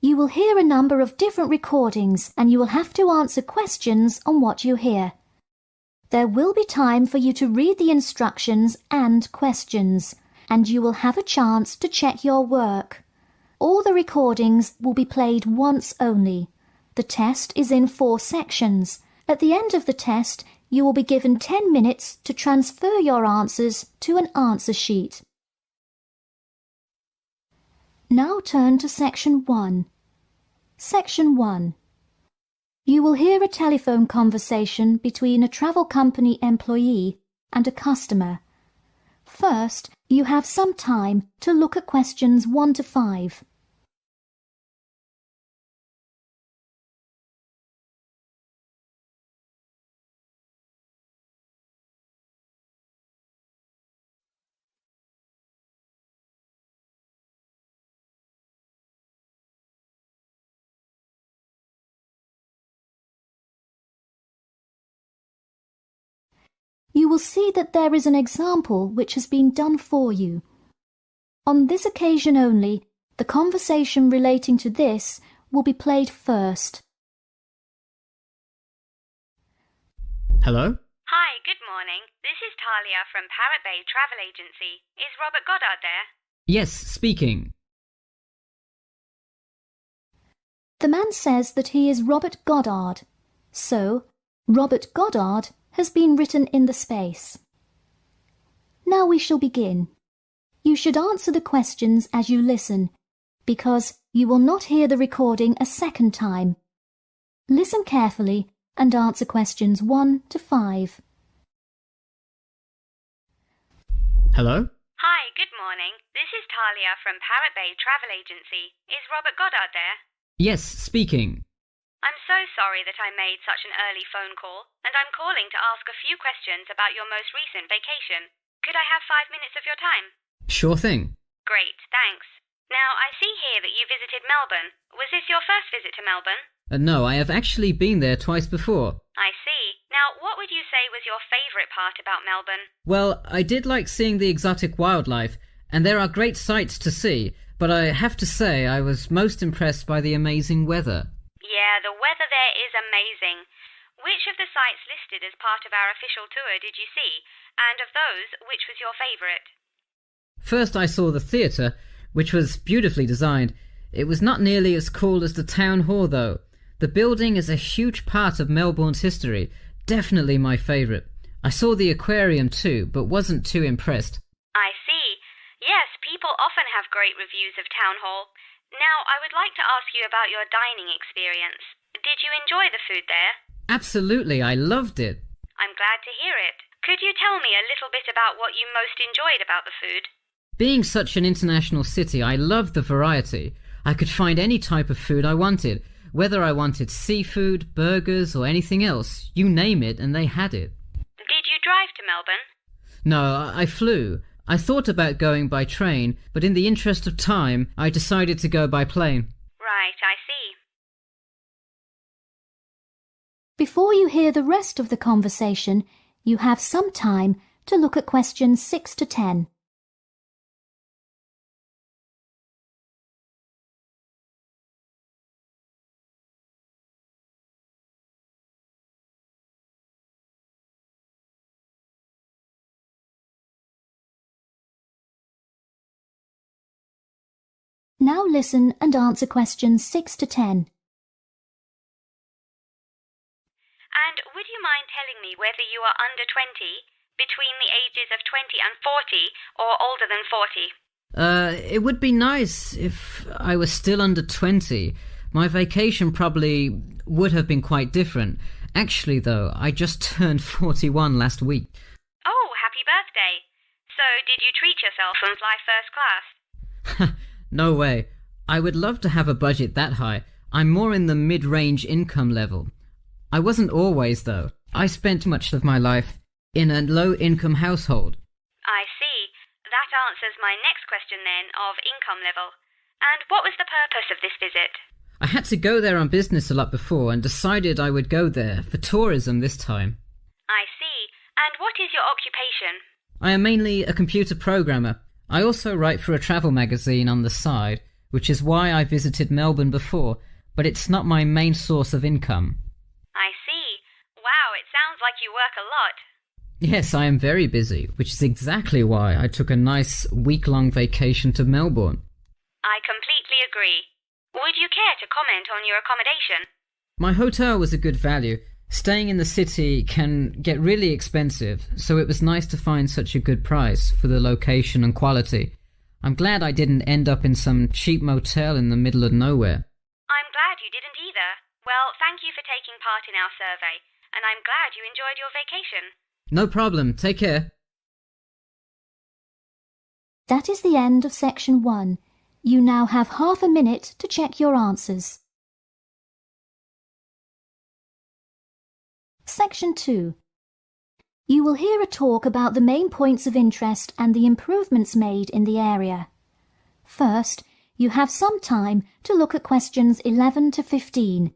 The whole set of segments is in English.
You will hear a number of different recordings and you will have to answer questions on what you hear. There will be time for you to read the instructions and questions, and you will have a chance to check your work. All the recordings will be played once only. The test is in 4 sections. At the end of the test, you will be given 10 minutes to transfer your answers to an answer sheet. Now turn to Section 1. Section 1. You will hear a telephone conversation between a travel company employee and a customer. First, you have some time to look at questions 1 to 5. You will see that there is an example which has been done for you. On this occasion only, the conversation relating to this will be played first. Hello? Hi, good morning. This is Talia from Parrot Bay Travel Agency. Is Robert Goddard there? Yes, speaking. The man says that he is Robert Goddard. So, Robert Goddard has been written in the space. Now we shall begin. You should answer the questions as you listen, because you will not hear the recording a second time. Listen carefully and answer questions 1 to 5. Hello? Hi, good morning. This is Talia from Parrot Bay Travel Agency. Is Robert Goddard there? Yes, speaking. I'm so sorry that I made such an early phone call, and I'm calling to ask a few questions about your most recent vacation. Could I have 5 minutes of your time? Sure thing. Great, thanks. Now, I see here that you visited Melbourne. Was this your first visit to Melbourne? No, I have actually been there twice before. I see. Now, what would you say was your favourite part about Melbourne? Well, I did like seeing the exotic wildlife, and there are great sights to see, but I have to say I was most impressed by the amazing weather. Yeah, the weather there is amazing. Which of the sites listed as part of our official tour did you see? And of those, which was your favourite? First I saw the theatre, which was beautifully designed. It was not nearly as cool as the town hall, though. The building is a huge part of Melbourne's history. Definitely my favourite. I saw the aquarium too, but wasn't too impressed. I see. Yes, people often have great reviews of Town Hall. Now, I would like to ask you about your dining experience. Did you enjoy the food there? Absolutely, I loved it. I'm glad to hear it. Could you tell me a little bit about what you most enjoyed about the food? Being such an international city, I loved the variety. I could find any type of food I wanted, whether I wanted seafood, burgers, or anything else. You name it, and they had it. Did you drive to Melbourne? No, I flew. I thought about going by train, but in the interest of time, I decided to go by plane. Right, I see. Before you hear the rest of the conversation, you have some time to look at questions 6 to 10. Now listen and answer questions 6 to 10. And would you mind telling me whether you are under 20, between the ages of 20 and 40, or older than 40? It would be nice if I was still under 20. My vacation probably would have been quite different. Actually, though, I just turned 41 last week. Oh, happy birthday. So, did you treat yourself and fly first class? No way. I would love to have a budget that high. I'm more in the mid-range income level. I wasn't always, though. I spent much of my life in a low-income household. I see. That answers my next question then, of income level. And what was the purpose of this visit? I had to go there on business a lot before and decided I would go there for tourism this time. I see. And what is your occupation? I am mainly a computer programmer. I also write for a travel magazine on the side. which is why I visited Melbourne before, but it's not my main source of income. I see. Wow, it sounds like you work a lot. Yes, I am very busy, which is exactly why I took a nice week-long vacation to Melbourne. I completely agree. Would you care to comment on your accommodation? My hotel was a good value. Staying in the city can get really expensive, so it was nice to find such a good price for the location and quality. I'm glad I didn't end up in some cheap motel in the middle of nowhere. I'm glad you didn't either. Well, thank you for taking part in our survey, and I'm glad you enjoyed your vacation. No problem. Take care. That is the end of section 1. You now have half a minute to check your answers. Section 2. You will hear a talk about the main points of interest and the improvements made in the area. First, you have some time to look at questions 11 to 15.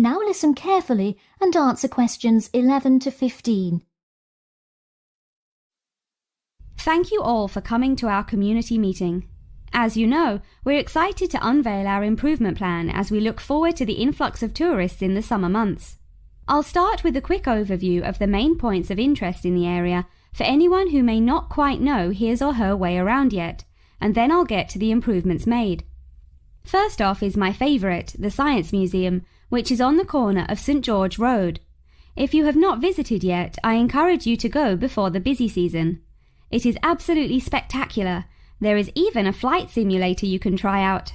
Now listen carefully and answer questions 11 to 15. Thank you all for coming to our community meeting. As you know, we're excited to unveil our improvement plan as we look forward to the influx of tourists in the summer months. I'll start with a quick overview of the main points of interest in the area for anyone who may not quite know his or her way around yet, and then I'll get to the improvements made. First off is my favourite, the Science Museum, which is on the corner of St George Road. If you have not visited yet, I encourage you to go before the busy season. It is absolutely spectacular. There is even a flight simulator you can try out.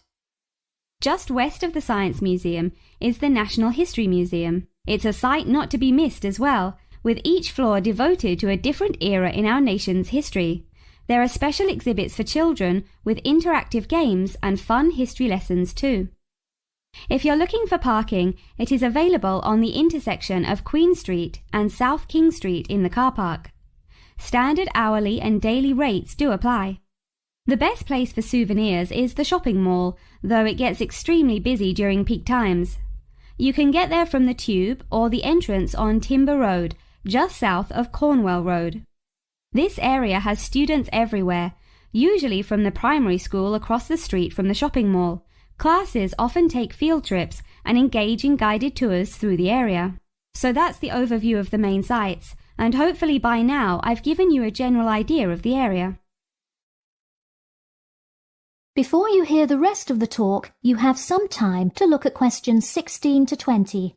Just west of the Science Museum is the National History Museum. It's a sight not to be missed as well, with each floor devoted to a different era in our nation's history. There are special exhibits for children with interactive games and fun history lessons too. If you're looking for parking, it is available on the intersection of Queen Street and South King Street in the car park. Standard hourly and daily rates do apply. The best place for souvenirs is the shopping mall, though it gets extremely busy during peak times. You can get there from the Tube or the entrance on Timber Road, just south of Cornwall Road. This area has students everywhere, usually from the primary school across the street from the shopping mall. Classes often take field trips and engage in guided tours through the area. So that's the overview of the main sites, and hopefully by now I've given you a general idea of the area. Before you hear the rest of the talk, you have some time to look at questions 16 to 20.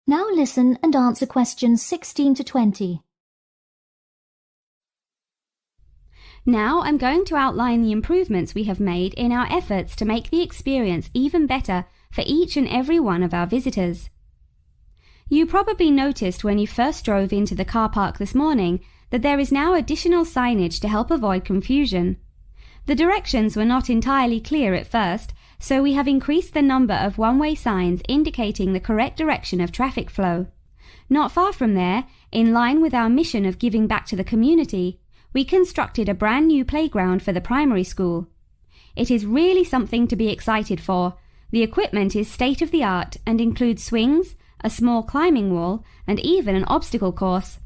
Now listen and answer questions 16 to 20. Now I'm going to outline the improvements we have made in our efforts to make the experience even better for each and every one of our visitors. You probably noticed when you first drove into the car park this morning that there is now additional signage to help avoid confusion. The directions were not entirely clear at first, so we have increased the number of one-way signs indicating the correct direction of traffic flow. Not far from there, in line with our mission of giving back to the community, we constructed a brand new playground for the primary school. It is really something to be excited for. The equipment is state-of-the-art and includes swings, a small climbing wall, and even an obstacle course.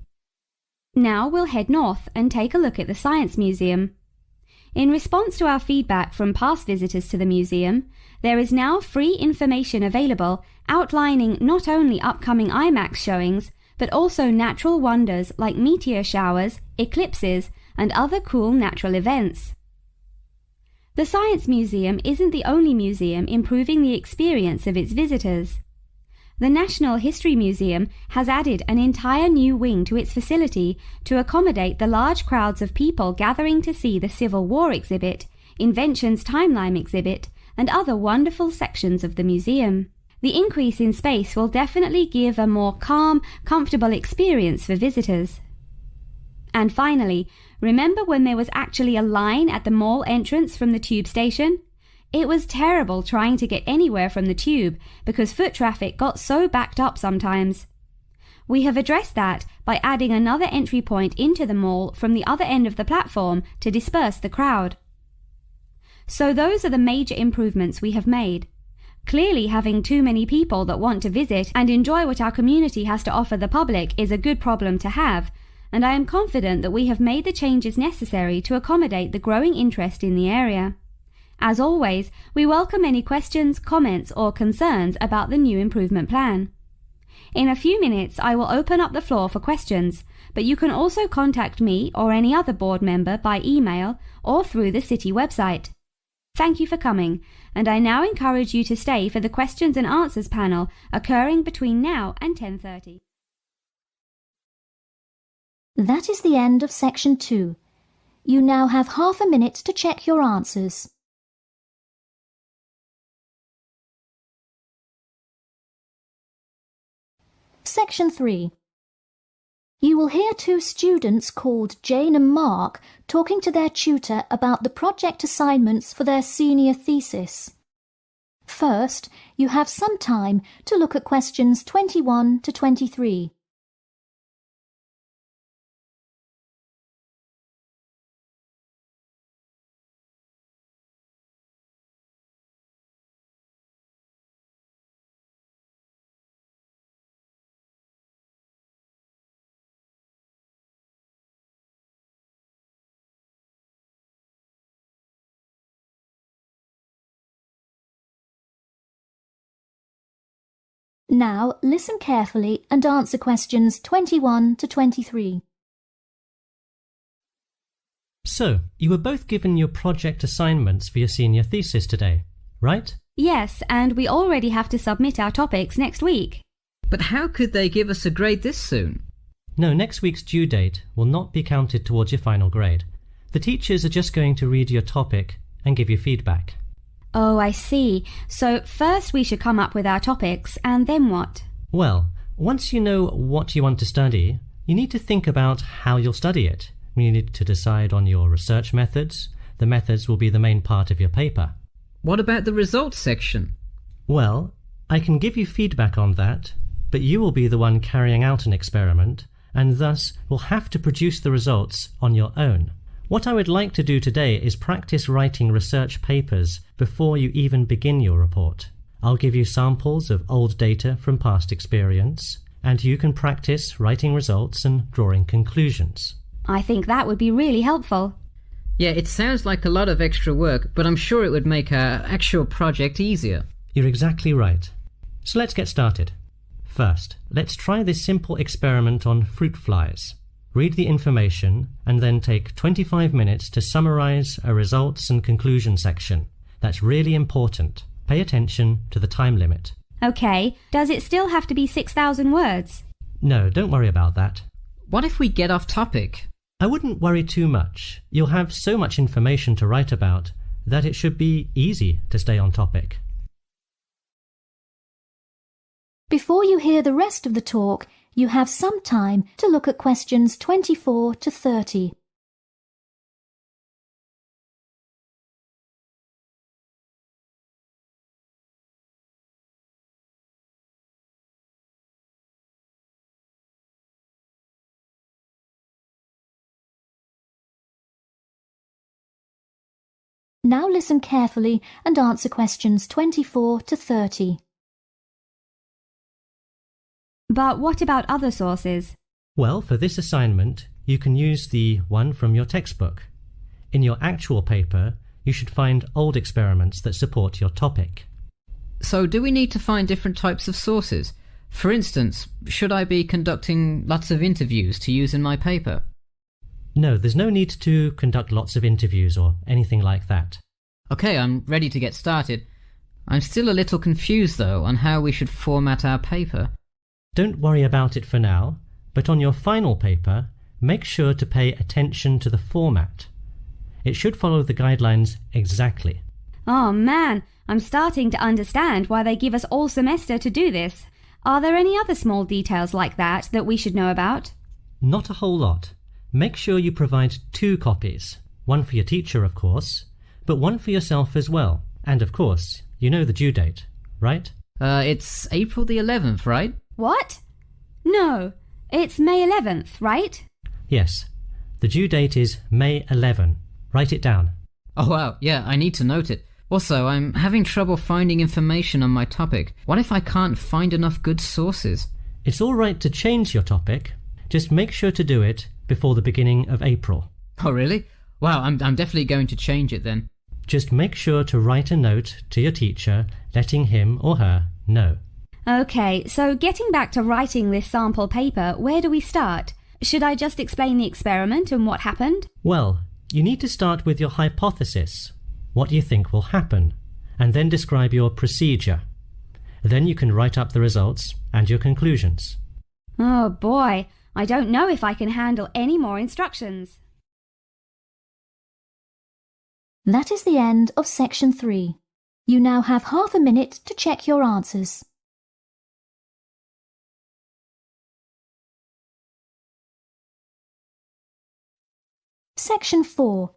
Now we'll head north and take a look at the Science Museum. In response to our feedback from past visitors to the museum, there is now free information available outlining not only upcoming IMAX showings, but also natural wonders like meteor showers, eclipses, and other cool natural events. The Science Museum isn't the only museum improving the experience of its visitors. The National History Museum has added an entire new wing to its facility to accommodate the large crowds of people gathering to see the Civil War exhibit, Inventions Timeline exhibit, and other wonderful sections of the museum. The increase in space will definitely give a more calm, comfortable experience for visitors. And finally, remember when there was actually a line at the mall entrance from the tube station? It was terrible trying to get anywhere from the tube because foot traffic got so backed up sometimes. We have addressed that by adding another entry point into the mall from the other end of the platform to disperse the crowd. So those are the major improvements we have made. Clearly, having too many people that want to visit and enjoy what our community has to offer the public is a good problem to have, and I am confident that we have made the changes necessary to accommodate the growing interest in the area. As always, we welcome any questions, comments, or concerns about the new improvement plan. In a few minutes, I will open up the floor for questions, but you can also contact me or any other board member by email or through the city website. Thank you for coming, and I now encourage you to stay for the questions and answers panel occurring between now and 10:30. That is the end of section 2. You now have half a minute to check your answers. Section 3. You will hear two students called Jane and Mark talking to their tutor about the project assignments for their senior thesis. First, you have some time to look at questions 21 to 23. Now listen carefully and answer questions 21 to 23. So, you were both given your project assignments for your senior thesis today, right? Yes, and we already have to submit our topics next week. But how could they give us a grade this soon? No, next week's due date will not be counted towards your final grade. The teachers are just going to read your topic and give you feedback. Oh, I see. So first we should come up with our topics, and then what? Well, once you know what you want to study, you need to think about how you'll study it. You need to decide on your research methods. The methods will be the main part of your paper. What about the results section? Well, I can give you feedback on that, but you will be the one carrying out an experiment, and thus will have to produce the results on your own. What I would like to do today is practice writing research papers before you even begin your report. I'll give you samples of old data from past experience, and you can practice writing results and drawing conclusions. I think that would be really helpful. Yeah, it sounds like a lot of extra work, but I'm sure it would make our actual project easier. You're exactly right. So let's get started. First, let's try this simple experiment on fruit flies. Read the information and then take 25 minutes to summarize a results and conclusion section. That's really important. Pay attention to the time limit. Okay, does it still have to be 6,000 words? No, don't worry about that. What if we get off topic? I wouldn't worry too much. You'll have so much information to write about that it should be easy to stay on topic. Before you hear the rest of the talk, you have some time to look at questions 24 to 30. Now listen carefully and answer questions 24 to 30. But what about other sources? Well, for this assignment, you can use the one from your textbook. In your actual paper, you should find old experiments that support your topic. So do we need to find different types of sources? For instance, should I be conducting lots of interviews to use in my paper? No, there's no need to conduct lots of interviews or anything like that. Okay, I'm ready to get started. I'm still a little confused, though, on how we should format our paper. Don't worry about it for now, but on your final paper, make sure to pay attention to the format. It should follow the guidelines exactly. Oh man, I'm starting to understand why they give us all semester to do this. Are there any other small details like that we should know about? Not a whole lot. Make sure you provide 2 copies. One for your teacher, of course, but one for yourself as well. And of course, you know the due date, right? It's April the 11th, right? What? No, it's May 11th, right? Yes. The due date is May 11. Write it down. Oh wow, yeah, I need to note it. Also, I'm having trouble finding information on my topic. What if I can't find enough good sources? It's all right to change your topic. Just make sure to do it before the beginning of April. Oh really? Wow, I'm definitely going to change it then. Just make sure to write a note to your teacher letting him or her know. Okay, so getting back to writing this sample paper, where do we start? Should I just explain the experiment and what happened? Well, you need to start with your hypothesis, what you think will happen, and then describe your procedure. Then you can write up the results and your conclusions. Oh boy, I don't know if I can handle any more instructions. That is the end of section 3. You now have half a minute to check your answers. Section 4.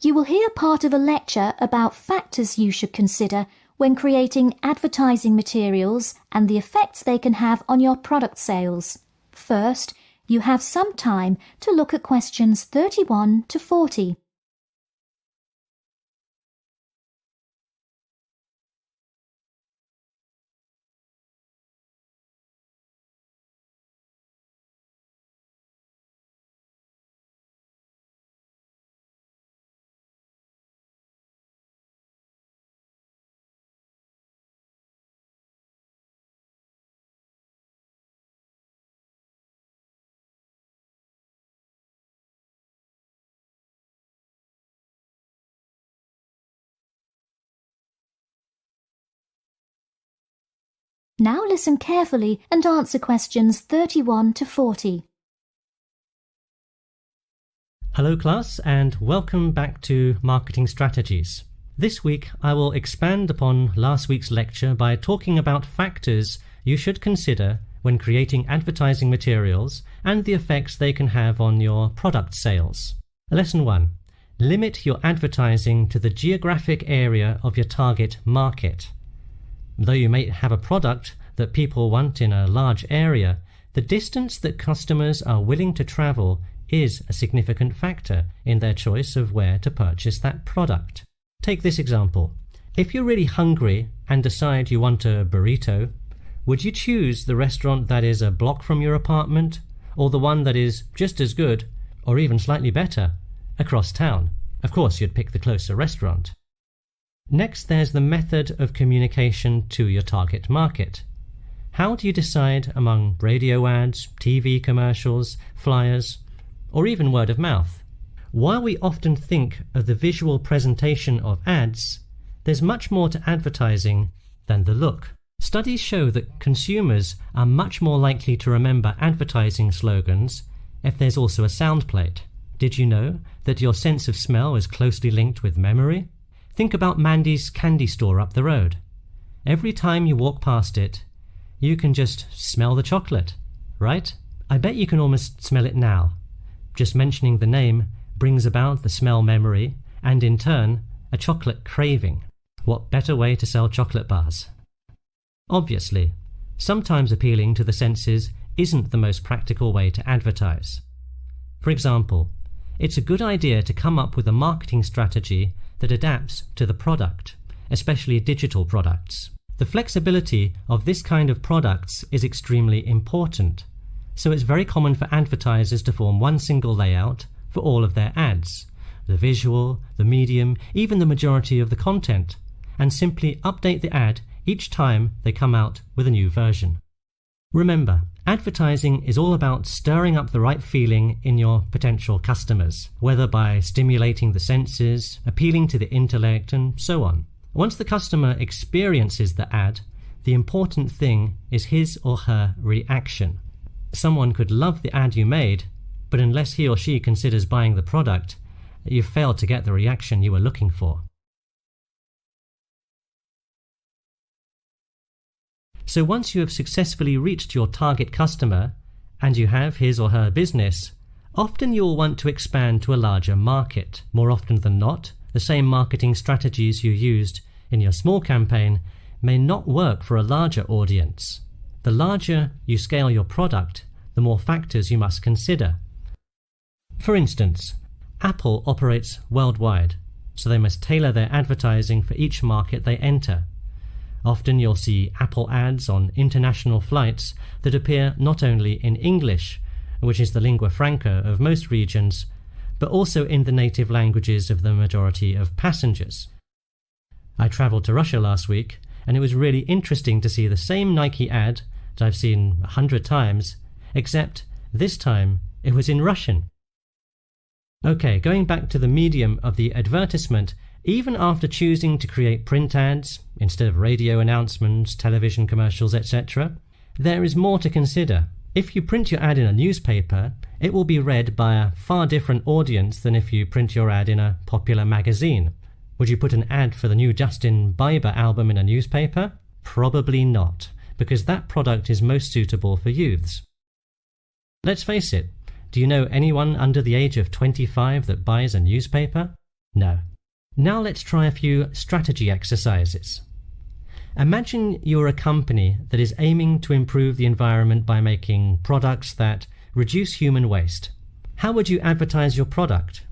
You will hear part of a lecture about factors you should consider when creating advertising materials and the effects they can have on your product sales. First, you have some time to look at questions 31 to 40. Now listen carefully and answer questions 31 to 40. Hello class, and welcome back to Marketing Strategies. This week I will expand upon last week's lecture by talking about factors you should consider when creating advertising materials and the effects they can have on your product sales. Lesson 1. Limit your advertising to the geographic area of your target market. Though you may have a product that people want in a large area, the distance that customers are willing to travel is a significant factor in their choice of where to purchase that product. Take this example. If you're really hungry and decide you want a burrito, would you choose the restaurant that is a block from your apartment, or the one that is just as good, or even slightly better, across town? Of course, you'd pick the closer restaurant. Next, there's the method of communication to your target market. How do you decide among radio ads, TV commercials, flyers, or even word of mouth? While we often think of the visual presentation of ads, there's much more to advertising than the look. Studies show that consumers are much more likely to remember advertising slogans if there's also a sound plate. Did you know that your sense of smell is closely linked with memory? Think about Mandy's candy store up the road. Every time you walk past it, you can just smell the chocolate, right? I bet you can almost smell it now. Just mentioning the name brings about the smell memory and, in turn, a chocolate craving. What better way to sell chocolate bars? Obviously, sometimes appealing to the senses isn't the most practical way to advertise. For example, it's a good idea to come up with a marketing strategy that adapts to the product, especially digital products. The flexibility of this kind of products is extremely important, so it's very common for advertisers to form one single layout for all of their ads, the visual, the medium, even the majority of the content, and simply update the ad each time they come out with a new version. Remember, advertising is all about stirring up the right feeling in your potential customers, whether by stimulating the senses, appealing to the intellect, and so on. Once the customer experiences the ad, the important thing is his or her reaction. Someone could love the ad you made, but unless he or she considers buying the product, you've failed to get the reaction you were looking for. So once you have successfully reached your target customer, and you have his or her business, often you'll want to expand to a larger market. More often than not, the same marketing strategies you used in your small campaign may not work for a larger audience. The larger you scale your product, the more factors you must consider. For instance, Apple operates worldwide, so they must tailor their advertising for each market they enter. Often you'll see Apple ads on international flights that appear not only in English, which is the lingua franca of most regions, but also in the native languages of the majority of passengers. I travelled to Russia last week, and it was really interesting to see the same Nike ad that I've seen 100 times, except this time it was in Russian. Okay, going back to the medium of the advertisement, even after choosing to create print ads instead of radio announcements, television commercials, etc., there is more to consider. If you print your ad in a newspaper, it will be read by a far different audience than if you print your ad in a popular magazine. Would you put an ad for the new Justin Bieber album in a newspaper? Probably not, because that product is most suitable for youths. Let's face it, do you know anyone under the age of 25 that buys a newspaper? No. Now let's try a few strategy exercises. Imagine you're a company that is aiming to improve the environment by making products that reduce human waste. How would you advertise your product?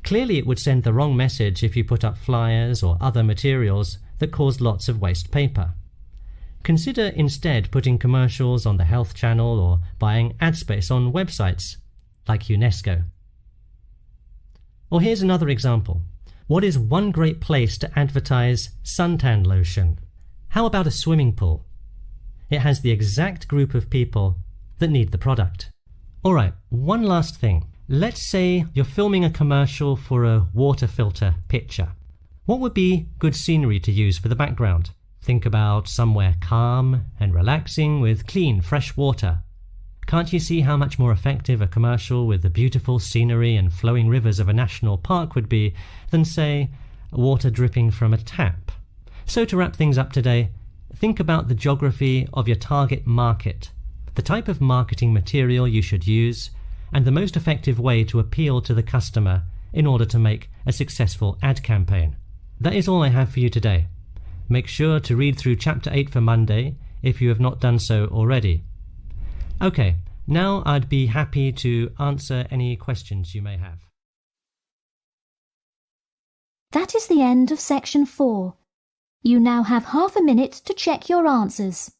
Clearly it would send the wrong message if you put up flyers or other materials that cause lots of waste paper. Consider instead putting commercials on the Health Channel or buying ad space on websites like UNESCO. Or here's another example. What is one great place to advertise suntan lotion? How about a swimming pool? It has the exact group of people that need the product. Alright, one last thing. Let's say you're filming a commercial for a water filter pitcher. What would be good scenery to use for the background? Think about somewhere calm and relaxing with clean, fresh water. Can't you see how much more effective a commercial with the beautiful scenery and flowing rivers of a national park would be than, say, water dripping from a tap? So to wrap things up today, think about the geography of your target market, the type of marketing material you should use, and the most effective way to appeal to the customer in order to make a successful ad campaign. That is all I have for you today. Make sure to read through Chapter 8 for Monday if you have not done so already. Okay, now I'd be happy to answer any questions you may have. That is the end of section 4. You now have half a minute to check your answers.